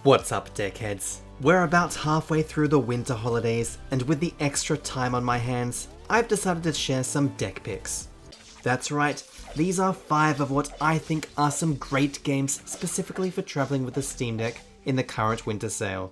What's up, deckheads? We're about halfway through the winter holidays, and with the extra time on my hands, I've decided to share some deck picks. That's right, these are 5 of what I think are some great games specifically for traveling with the Steam Deck in the current winter sale.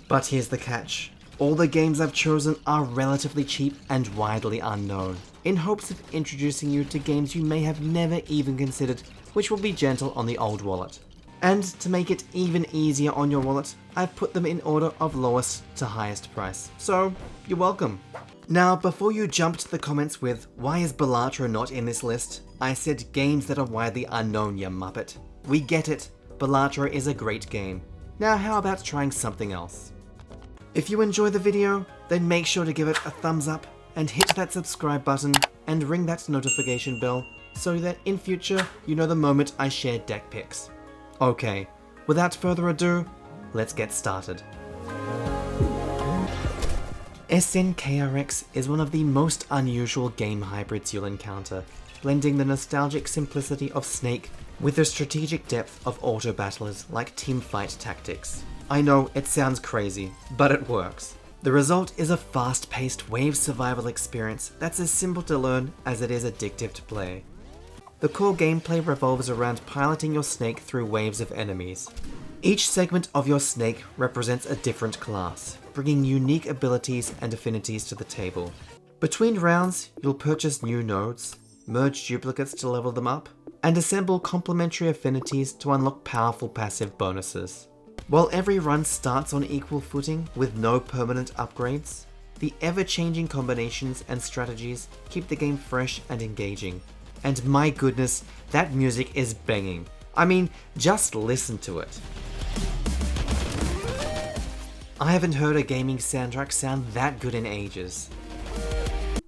But here's the catch. All the games I've chosen are relatively cheap and widely unknown, in hopes of introducing you to games you may have never even considered, which will be gentle on the old wallet. And to make it even easier on your wallet, I've put them in order of lowest to highest price. So, you're welcome. Now, before you jump to the comments with, why is Balatro not in this list? I said games that are widely unknown, you muppet. We get it, Balatro is a great game. Now how about trying something else? If you enjoy the video, then make sure to give it a thumbs up and hit that subscribe button and ring that notification bell so that in future you know the moment I share deck picks. Okay, without further ado, let's get started. SNKRX is one of the most unusual game hybrids you'll encounter, blending the nostalgic simplicity of Snake with the strategic depth of auto battlers like teamfight tactics. I know it sounds crazy, but it works. The result is a fast-paced wave survival experience that's as simple to learn as it is addictive to play. The core gameplay revolves around piloting your Snake through waves of enemies. Each segment of your Snake represents a different class, bringing unique abilities and affinities to the table. Between rounds, you'll purchase new nodes, merge duplicates to level them up, and assemble complementary affinities to unlock powerful passive bonuses. While every run starts on equal footing with no permanent upgrades, the ever-changing combinations and strategies keep the game fresh and engaging. And my goodness, that music is banging. I mean, just listen to it. I haven't heard a gaming soundtrack sound that good in ages.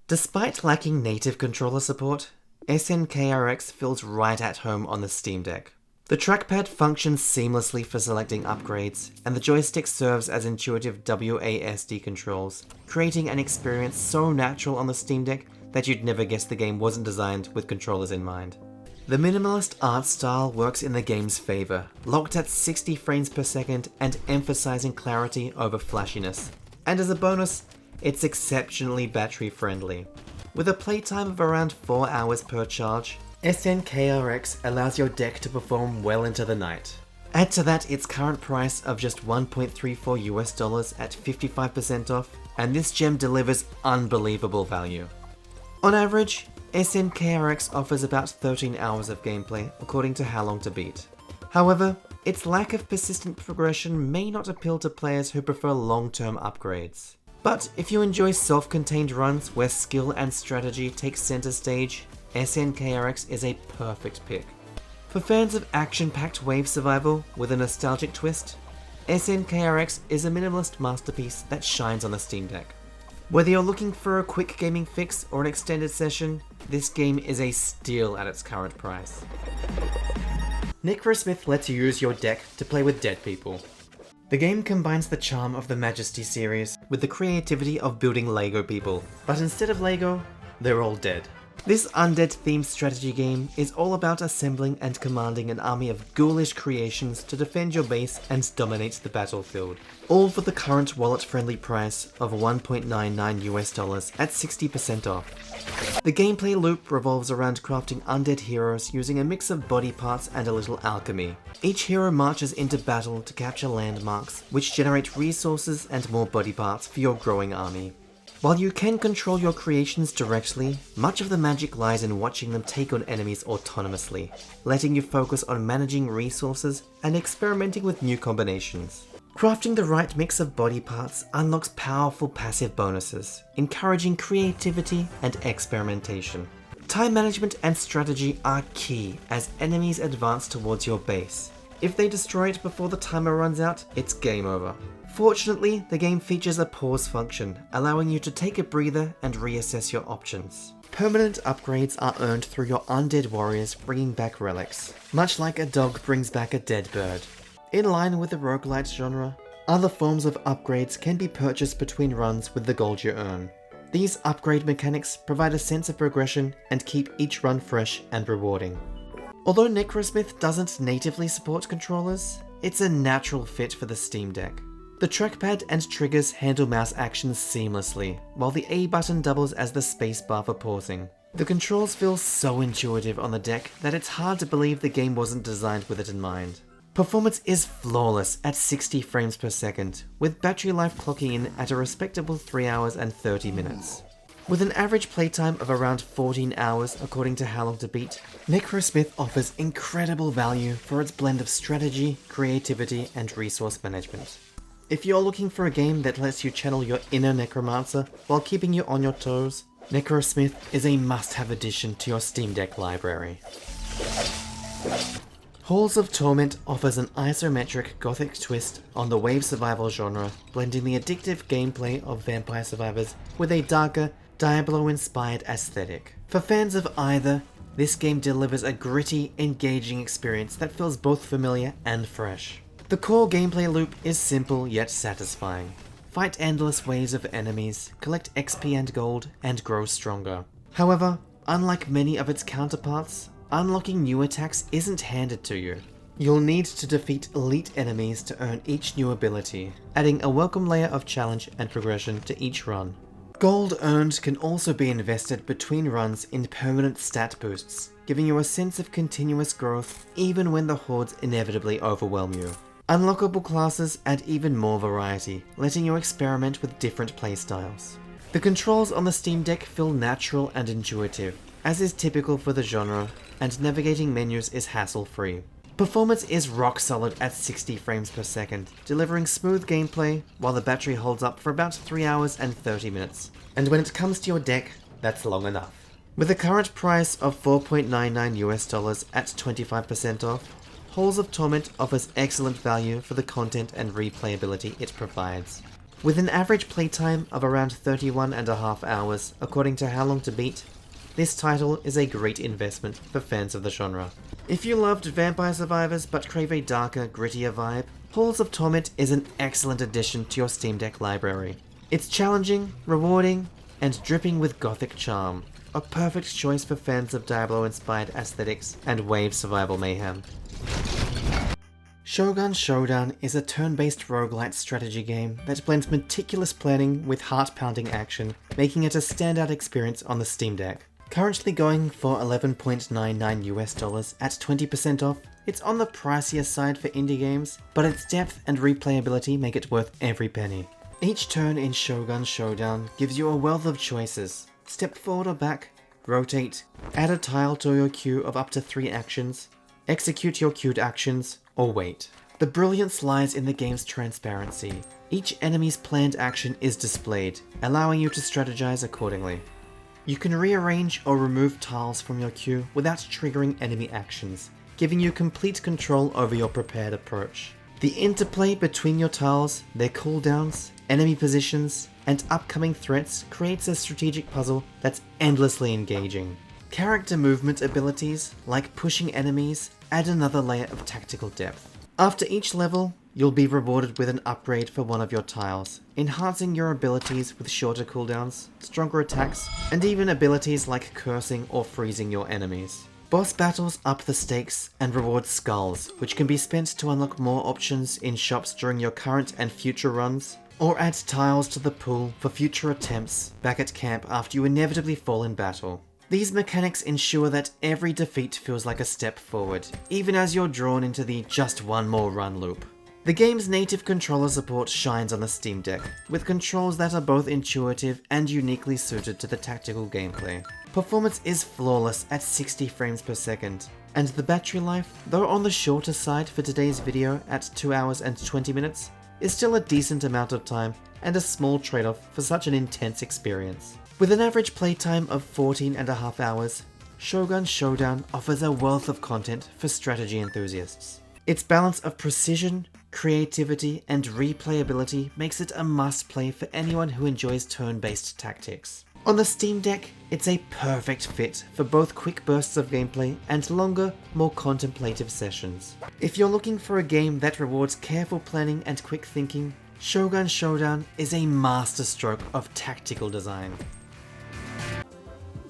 Despite lacking native controller support, SNKRX feels right at home on the Steam Deck. The trackpad functions seamlessly for selecting upgrades, and the joystick serves as intuitive WASD controls, creating an experience so natural on the Steam Deck that you'd never guess the game wasn't designed with controllers in mind. The minimalist art style works in the game's favor, locked at 60 frames per second and emphasizing clarity over flashiness. And as a bonus, it's exceptionally battery friendly. With a playtime of around 4 hours per charge, SNKRX allows your deck to perform well into the night. Add to that its current price of just $1.34 US at 55% off, and this gem delivers unbelievable value. On average, SNKRX offers about 13 hours of gameplay according to How Long to Beat. However, its lack of persistent progression may not appeal to players who prefer long-term upgrades. But if you enjoy self-contained runs where skill and strategy take center stage, SNKRX is a perfect pick. For fans of action-packed wave survival with a nostalgic twist, SNKRX is a minimalist masterpiece that shines on the Steam Deck. Whether you're looking for a quick gaming fix or an extended session, this game is a steal at its current price. Necrosmith lets you use your deck to play with dead people. The game combines the charm of the Majesty series with the creativity of building Lego people, but instead of Lego, they're all dead. This undead-themed strategy game is all about assembling and commanding an army of ghoulish creations to defend your base and dominate the battlefield. All for the current wallet-friendly price of $1.99 US at 60% off. The gameplay loop revolves around crafting undead heroes using a mix of body parts and a little alchemy. Each hero marches into battle to capture landmarks, which generate resources and more body parts for your growing army. While you can control your creations directly, much of the magic lies in watching them take on enemies autonomously, letting you focus on managing resources and experimenting with new combinations. Crafting the right mix of body parts unlocks powerful passive bonuses, encouraging creativity and experimentation. Time management and strategy are key as enemies advance towards your base. If they destroy it before the timer runs out, it's game over. Fortunately, the game features a pause function, allowing you to take a breather and reassess your options. Permanent upgrades are earned through your undead warriors bringing back relics, much like a dog brings back a dead bird. In line with the roguelite genre, other forms of upgrades can be purchased between runs with the gold you earn. These upgrade mechanics provide a sense of progression and keep each run fresh and rewarding. Although Necrosmith doesn't natively support controllers, it's a natural fit for the Steam Deck. The trackpad and triggers handle mouse actions seamlessly, while the A button doubles as the spacebar for pausing. The controls feel so intuitive on the deck that it's hard to believe the game wasn't designed with it in mind. Performance is flawless at 60 frames per second, with battery life clocking in at a respectable 3 hours and 30 minutes. With an average playtime of around 14 hours according to How Long to Beat, Necrosmith offers incredible value for its blend of strategy, creativity, and resource management. If you're looking for a game that lets you channel your inner necromancer while keeping you on your toes, Necrosmith is a must-have addition to your Steam Deck library. Halls of Torment offers an isometric gothic twist on the wave survival genre, blending the addictive gameplay of Vampire Survivors with a darker, Diablo-inspired aesthetic. For fans of either, this game delivers a gritty, engaging experience that feels both familiar and fresh. The core gameplay loop is simple yet satisfying. Fight endless waves of enemies, collect XP and gold, and grow stronger. However, unlike many of its counterparts, unlocking new attacks isn't handed to you. You'll need to defeat elite enemies to earn each new ability, adding a welcome layer of challenge and progression to each run. Gold earned can also be invested between runs in permanent stat boosts, giving you a sense of continuous growth even when the hordes inevitably overwhelm you. Unlockable classes add even more variety, letting you experiment with different playstyles. The controls on the Steam Deck feel natural and intuitive, as is typical for the genre, and navigating menus is hassle-free. Performance is rock solid at 60 frames per second, delivering smooth gameplay while the battery holds up for about 3 hours and 30 minutes. And when it comes to your deck, that's long enough. With a current price of $4.99 at 25% off, Halls of Torment offers excellent value for the content and replayability it provides. With an average playtime of around 31.5 hours, according to How Long to Beat, this title is a great investment for fans of the genre. If you loved Vampire Survivors but crave a darker, grittier vibe, Halls of Torment is an excellent addition to your Steam Deck library. It's challenging, rewarding, and dripping with gothic charm. A perfect choice for fans of Diablo-inspired aesthetics and wave survival mayhem. Shogun Showdown is a turn-based roguelite strategy game that blends meticulous planning with heart-pounding action, making it a standout experience on the Steam Deck. Currently going for $11.99 at 20% off, it's on the pricier side for indie games, but its depth and replayability make it worth every penny. Each turn in Shogun Showdown gives you a wealth of choices. Step forward or back, rotate, add a tile to your queue of up to 3 actions, execute your queued actions, or wait. The brilliance lies in the game's transparency. Each enemy's planned action is displayed, allowing you to strategize accordingly. You can rearrange or remove tiles from your queue without triggering enemy actions, giving you complete control over your prepared approach. The interplay between your tiles, their cooldowns, enemy positions, and upcoming threats creates a strategic puzzle that's endlessly engaging. Character movement abilities, like pushing enemies, add another layer of tactical depth. After each level, you'll be rewarded with an upgrade for one of your tiles, enhancing your abilities with shorter cooldowns, stronger attacks, and even abilities like cursing or freezing your enemies. Boss battles up the stakes and reward skulls, which can be spent to unlock more options in shops during your current and future runs, or add tiles to the pool for future attempts back at camp after you inevitably fall in battle. These mechanics ensure that every defeat feels like a step forward, even as you're drawn into the just one more run loop. The game's native controller support shines on the Steam Deck, with controls that are both intuitive and uniquely suited to the tactical gameplay. Performance is flawless at 60 frames per second, and the battery life, though on the shorter side for today's video at 2 hours and 20 minutes, is still a decent amount of time and a small trade-off for such an intense experience. With an average playtime of 14.5 hours, Shogun Showdown offers a wealth of content for strategy enthusiasts. Its balance of precision, creativity, and replayability makes it a must-play for anyone who enjoys turn-based tactics. On the Steam Deck, it's a perfect fit for both quick bursts of gameplay and longer, more contemplative sessions. If you're looking for a game that rewards careful planning and quick thinking, Shogun Showdown is a masterstroke of tactical design.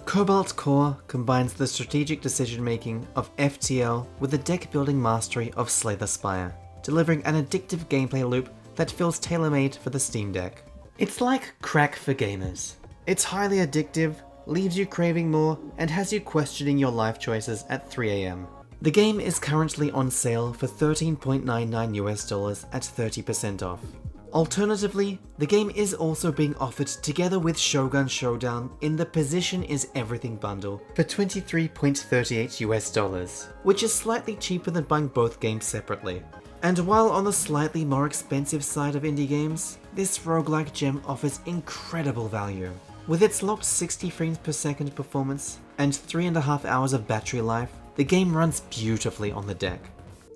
Cobalt Core combines the strategic decision-making of FTL with the deck-building mastery of Slay the Spire. delivering an addictive gameplay loop that feels tailor-made for the Steam Deck. It's like crack for gamers. It's highly addictive, leaves you craving more, and has you questioning your life choices at 3 AM. The game is currently on sale for $13.99 at 30% off. Alternatively, the game is also being offered together with Shogun Showdown in the Position is Everything bundle for $23.38, which is slightly cheaper than buying both games separately. And while on the slightly more expensive side of indie games, this roguelike gem offers incredible value. With its locked 60 frames per second performance and 3.5 hours of battery life, the game runs beautifully on the deck.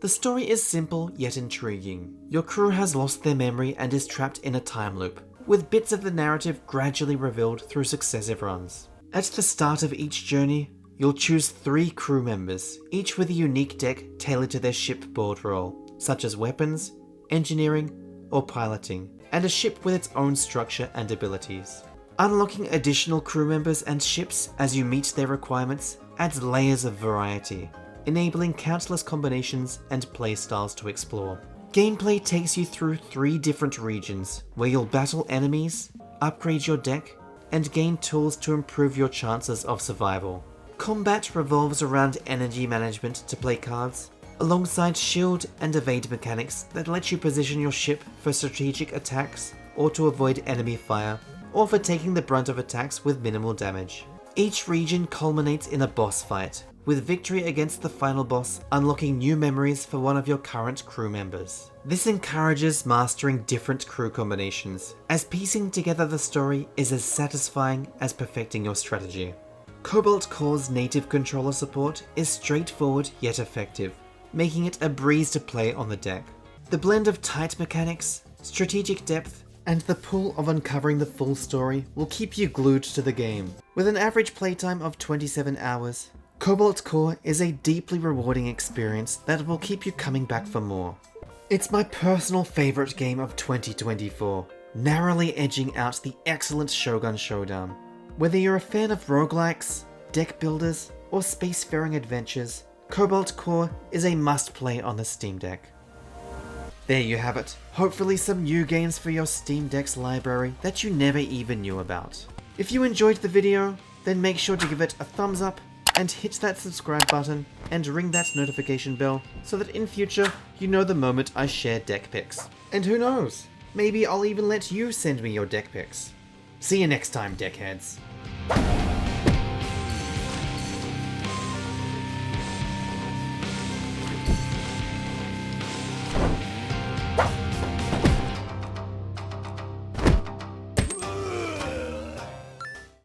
The story is simple yet intriguing. Your crew has lost their memory and is trapped in a time loop, with bits of the narrative gradually revealed through successive runs. At the start of each journey, you'll choose 3 crew members, each with a unique deck tailored to their shipboard role, such as weapons, engineering, or piloting, and a ship with its own structure and abilities. Unlocking additional crew members and ships as you meet their requirements adds layers of variety, enabling countless combinations and playstyles to explore. Gameplay takes you through 3 different regions, where you'll battle enemies, upgrade your deck, and gain tools to improve your chances of survival. Combat revolves around energy management to play cards, alongside shield and evade mechanics that let you position your ship for strategic attacks or to avoid enemy fire, or for taking the brunt of attacks with minimal damage. Each region culminates in a boss fight, with victory against the final boss unlocking new memories for one of your current crew members. This encourages mastering different crew combinations, as piecing together the story is as satisfying as perfecting your strategy. Cobalt Core's native controller support is straightforward yet effective, making it a breeze to play on the deck. The blend of tight mechanics, strategic depth, and the pull of uncovering the full story will keep you glued to the game. With an average playtime of 27 hours, Cobalt Core is a deeply rewarding experience that will keep you coming back for more. It's my personal favourite game of 2024, narrowly edging out the excellent Shogun Showdown. Whether you're a fan of roguelikes, deck builders, or spacefaring adventures, Cobalt Core is a must-play on the Steam Deck. There you have it, hopefully some new games for your Steam Deck's library that you never even knew about. If you enjoyed the video, then make sure to give it a thumbs up and hit that subscribe button and ring that notification bell so that in future you know the moment I share deck pics. And who knows, maybe I'll even let you send me your deck pics. See you next time, deckheads.